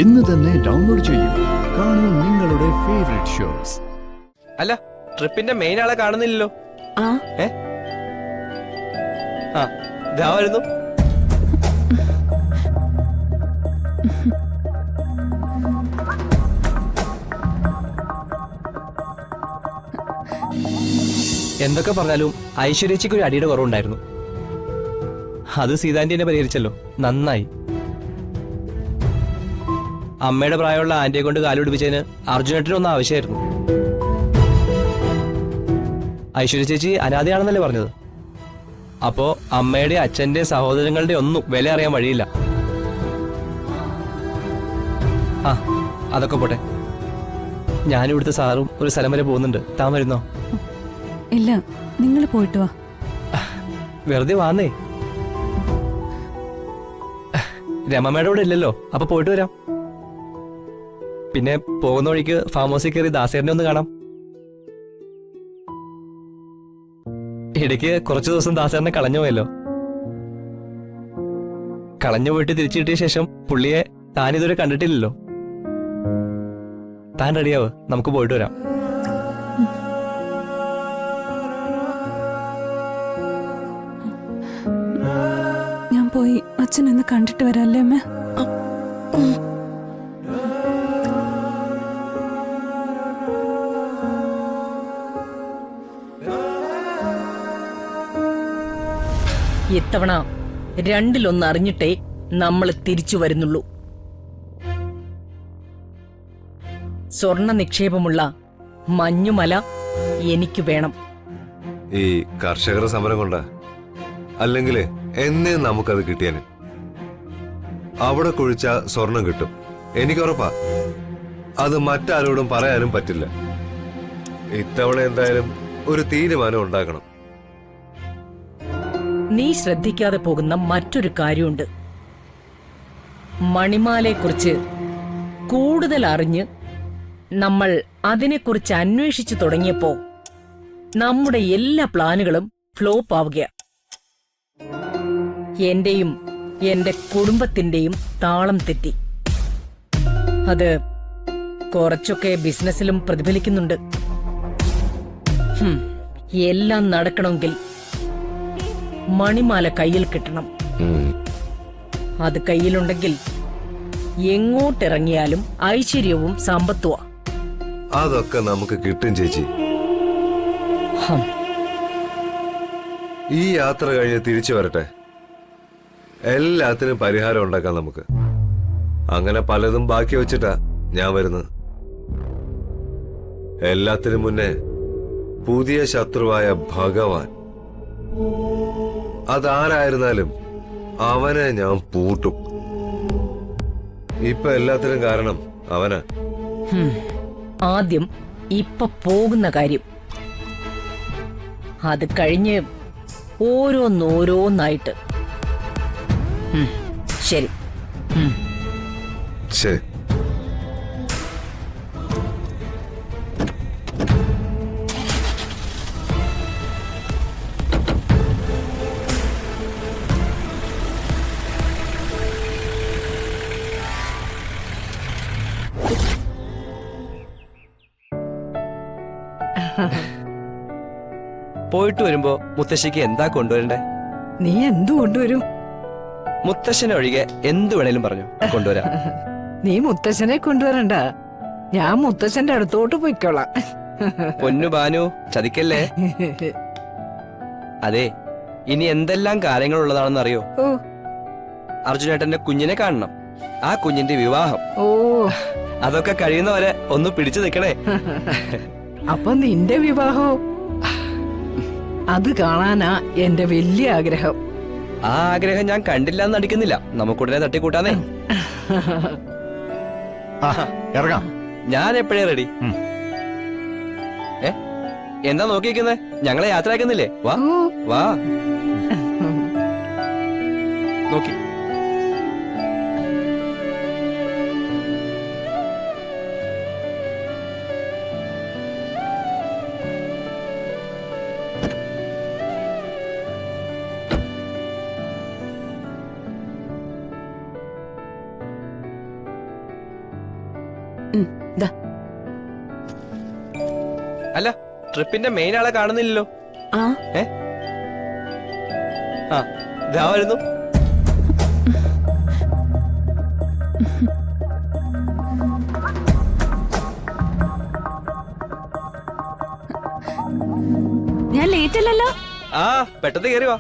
ഇന്ന് തന്നെ ഡൗൺലോഡ് ചെയ്യൂ. കാണൂ നിങ്ങളുടെ ഫേവറേറ്റ് ഷോസ്. അല്ല, ട്രിപ്പിന്റെ മെയിൻ ആളെ കാണുന്നില്ലല്ലോ. ഇതാ വരുന്നു. എന്തൊക്കെ പറഞ്ഞാലും ഐശ്വര്യച്ചിക്ക് ഒരു അടിയുടെ കുറവുണ്ടായിരുന്നു. അത് സീതാന്റി എന്നെ പരിഹരിച്ചല്ലോ, നന്നായി. അമ്മയുടെ പ്രായമുള്ള ആന്റിയെ കൊണ്ട് കാലുപിടിപ്പിച്ചതിന് അർജുനേട്ടനൊന്നും ആവശ്യമായിരുന്നു. ഐശ്വര്യ ചേച്ചി അനാഥയാണെന്നല്ലേ പറഞ്ഞത്? അപ്പോ അമ്മയുടെ അച്ഛന്റെ സഹോദരങ്ങളുടെ ഒന്നും വില അറിയാൻ വഴിയില്ല. അതൊക്കെ പോട്ടെ, ഞാനിവിടുത്തെ സാറും ഒരു സ്ഥലം വരെ പോകുന്നുണ്ട്. താൻ വരുന്നോ? ഇല്ല, നിങ്ങൾ പോയിട്ട് വാ. വെറുതെ വാന്നേ. രമമ്മയുടെ ഇവിടെ ഇല്ലല്ലോ, അപ്പൊ പോയിട്ട് വരാം. പിന്നെ പോകുന്ന വഴിക്ക് ഫാം ഹൗസിൽ കയറി ദാസേരനെ ഒന്ന് കാണാം. ഇടയ്ക്ക് കുറച്ചു ദിവസം ദാസേരനെ കളഞ്ഞു പോയല്ലോ. കളഞ്ഞു പോയിട്ട് തിരിച്ചു കിട്ടിയ ശേഷം പുള്ളിയെ താൻ ഇതുവരെ കണ്ടിട്ടില്ലല്ലോ. താൻ റെഡിയാവ്, നമുക്ക് പോയിട്ട് വരാം. ഞാൻ പോയി അച്ഛനൊന്ന് കണ്ടിട്ട് വരാല്ലേ അമ്മ? ഇത്തവണ രണ്ടിലൊന്ന് അറിഞ്ഞിട്ടേ നമ്മൾ തിരിച്ചു വരുന്നുള്ളൂ. സ്വർണ നിക്ഷേപമുള്ള മഞ്ഞുമല എനിക്ക് വേണം. ഈ കർഷകർ സമരം കൊണ്ടാ, അല്ലെങ്കിൽ എന്നേ നമുക്കത് കിട്ടിയാന്. അവിടെ കുഴിച്ച സ്വർണം കിട്ടും, എനിക്കുറപ്പാ. അത് മറ്റാരോടും പറയാനും പറ്റില്ല. ഇത്തവണ എന്തായാലും ഒരു തീരുമാനം ഉണ്ടാക്കണം. നീ ശ്രദ്ധിക്കാതെ പോകുന്ന മറ്റൊരു കാര്യമുണ്ട്. മണിമാലയെക്കുറിച്ച് കൂടുതൽ അറിഞ്ഞ് നമ്മൾ അതിനെക്കുറിച്ച് അന്വേഷിച്ചു തുടങ്ങിയപ്പോ നമ്മുടെ എല്ലാ പ്ലാനുകളും ഫ്ലോപ്പ് ആവുക. എന്റെയും എന്റെ കുടുംബത്തിന്റെയും താളം തെറ്റി. അത് കുറച്ചൊക്കെ ബിസിനസ്സിലും പ്രതിഫലിക്കുന്നുണ്ട്. എല്ലാം നടക്കണമെങ്കിൽ മണിമാല കയ്യിൽ കിട്ടണം. അത് കയ്യിലുണ്ടെങ്കിൽ എങ്ങോട്ടിറങ്ങിയാലും ഐശ്വര്യവും സമ്പത്തുവാ. അതൊക്കെ നമുക്ക് കിട്ടും ചേച്ചി. ഈ യാത്ര കഴിഞ്ഞ് തിരിച്ചു വരട്ടെ, എല്ലാത്തിനും പരിഹാരം ഉണ്ടാക്കാം നമുക്ക്. അങ്ങനെ പലതും ബാക്കി വെച്ചിട്ടാ ഞാൻ വരുന്നത്. എല്ലാത്തിനും മുന്നേ പുതിയ ശത്രുവായ ഭഗവാൻ, അതാരായിരുന്നാലും അവനെ ഞാൻ പൂട്ടും. ഇപ്പൊ എല്ലാത്തിനും കാരണം അവനാ. ആദ്യം ഇപ്പൊ പോകുന്ന കാര്യം, അത് കഴിഞ്ഞ് ഓരോന്നോരോന്നായിട്ട്. ശരി ശരി. പോയിട്ട് വരുമ്പോ മുത്തശ്ശിക്ക് എന്താ കൊണ്ടുവരണ്ടേ? നീ എന്തു കൊണ്ടുവരും? മുത്തശ്ശനെ ഒഴികെ എന്തു വേണേലും പറഞ്ഞു കൊണ്ടുവരാം. നീ മുത്തശ്ശനെ കൊണ്ടുവരണ്ട, ഞാൻ മുത്തശ്ശന്റെ അടുത്തോട്ട് പോയിക്കോളാം. പൊന്നു ബാനു, ചതിക്കല്ലേ. അതെ, ഇനി എന്തെല്ലാം കാര്യങ്ങൾ ഉള്ളതാണെന്ന് അറിയോ? ഓ, അർജുനേട്ടന്റെ കുഞ്ഞിനെ കാണണം, ആ കുഞ്ഞിന്റെ വിവാഹം. ഓ, അതൊക്കെ കഴിയുന്നവരെ ഒന്ന് പിടിച്ചു നിൽക്കണേ. അപ്പൊ നിന്റെ വിവാഹോ? അത് കാണാനാ എന്റെ വലിയ ആഗ്രഹം. ആ ആഗ്രഹം ഞാൻ കണ്ടില്ല എന്ന് നടിക്കുന്നില്ല. നമുക്കുടനെ തട്ടിക്കൂട്ടാന്നേ. ഇറങ്ങാം. ഞാൻ എപ്പോഴേ റെഡി. എന്താ നോക്കിയിരിക്കുന്നേ? ഞങ്ങളെ യാത്രയാക്കുന്നില്ലേ? വാ വാ. നോക്കി ദാ. അല്ല ട്രിപ്പിന്റെ മെയിൻ ആളെ കാണുന്നില്ലല്ലോ. ആ ആ ഇതാ വരുന്നു. ഞാൻ ലേറ്റ് അല്ലല്ലോ. ആ പെട്ടെന്ന് കയറി വാ.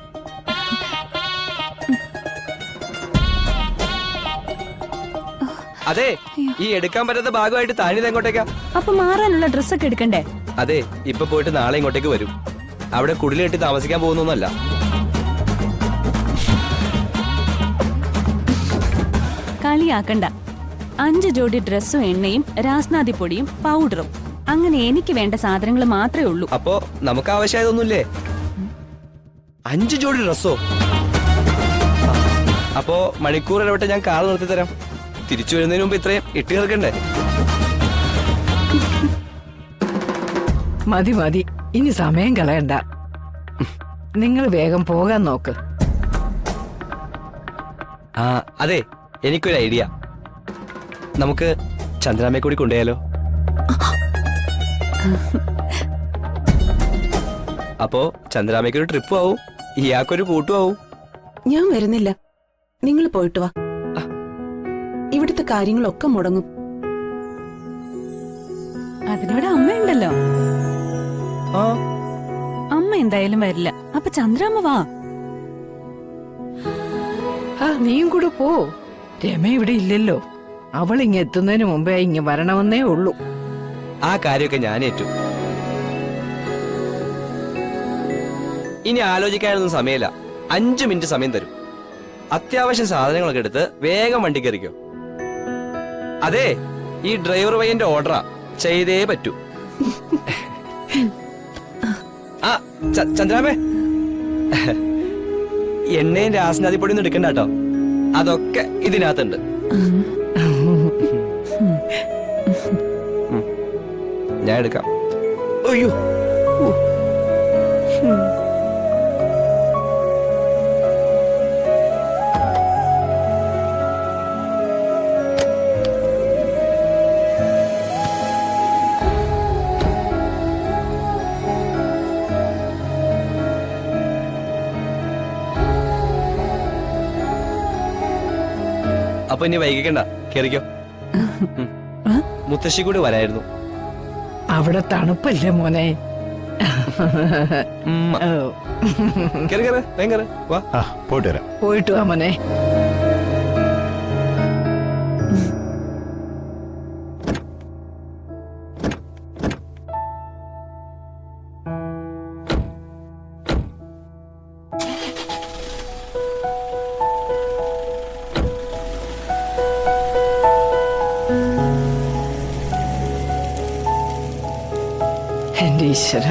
അതെ ഈ എടുക്കാൻ പറ്റാത്ത ഭാഗമായിട്ട് താഴ്ന്നത് എങ്ങോട്ടേക്കാ? അപ്പൊ മാറാനുള്ള ഡ്രസ്സൊക്കെ എടുക്കണ്ടേ? അതെ ഇപ്പൊ പോയിട്ട് നാളെ ഇങ്ങോട്ടേക്ക് വരും. അവിടെ കുടിൽ കെട്ടി താമസിക്കാൻ പോകുന്നൊന്നല്ല. കളിയാക്കണ്ട. 5 ജോഡി ഡ്രസ്സും എണ്ണയും രാസ്നാദി പൊടിയും പൗഡറും, അങ്ങനെ എനിക്ക് വേണ്ട സാധനങ്ങൾ മാത്രമേ ഉള്ളൂ. അപ്പോ നമുക്ക് ആവശ്യമായതൊന്നുമില്ലേ? 5 ജോഡി ഡ്രസ്സോ? അപ്പോ മണിക്കൂർ ഇടപെട്ട് ഞാൻ കാർ നിർത്തി തരാം. തിരിച്ചു വരുന്നതിന് മുമ്പ് ഇത്രയും ഇട്ട് ചേർക്കണ്ടേ? മതി മതി, ഇനി സമയം കളയണ്ട. നിങ്ങൾ വേഗം പോകാൻ നോക്ക്. ആ അതെ എനിക്കൊരു ഐഡിയ. നമുക്ക് ചന്ദ്രാമ്മയെ കൂടി കൊണ്ടുപോയാലോ? അപ്പോ ചന്ദ്രാമ്മയ്ക്കൊരു ട്രിപ്പും ആവും, ഇയാൾക്കൊരു കൂട്ടും ആവും. ഞാൻ വരുന്നില്ല, നിങ്ങൾ പോയിട്ട് വാ. ഇവിടുത്തെ കാര്യങ്ങളൊക്കെ മുടങ്ങും. അതിനിവിടെ അമ്മയുണ്ടല്ലോ. ആ അമ്മ എന്തായാലും വരില്ല. അപ്പൊ ചന്ദ്രാമ്മ വാ. ആ നീയും കൂടെ പോ. രമ ഇവിടെ ഇല്ലല്ലോ. അവൾ ഇങ്ങ എത്തുന്നതിന് മുമ്പേ ഇങ്ങ വരണമെന്നേ ഉള്ളൂ. ആ കാര്യമൊക്കെ ഞാൻ ഏറ്റു. ഇനി ആലോചിക്കാനൊന്നും സമയമില്ല. 5 മിനിറ്റ് സമയം തരും. അത്യാവശ്യം സാധനങ്ങളൊക്കെ എടുത്ത് വേഗം വണ്ടി കയറിക്കോ. അതെ ഈ ഡ്രൈവർ പയ്യന്റെ ഓർഡറാ, ചെയ്തേ പറ്റൂ. ആ ചന്ദ്രാമേ, എണ്ണയും രാസനാദിപ്പൊടിയൊന്നും എടുക്കണ്ട കേട്ടോ. അതൊക്കെ ഇതിനകത്തുണ്ട്. ഞാൻ എടുക്കാം. അയ്യോ അപ്പൊ ഇനി വൈകിക്കണ്ട, കേറിക്കോ. മുത്തശ്ശി കൂടി വരായിരുന്നു. അവിടെ തണുപ്പല്ലേ മോനെ? ഓ. കേറി കേറ്, വേഗം കേറ്, വാ. പോയിട്ട് വരാം. പോയിട്ട് വാ മോനെ. എന്റെ ഈശ്വര.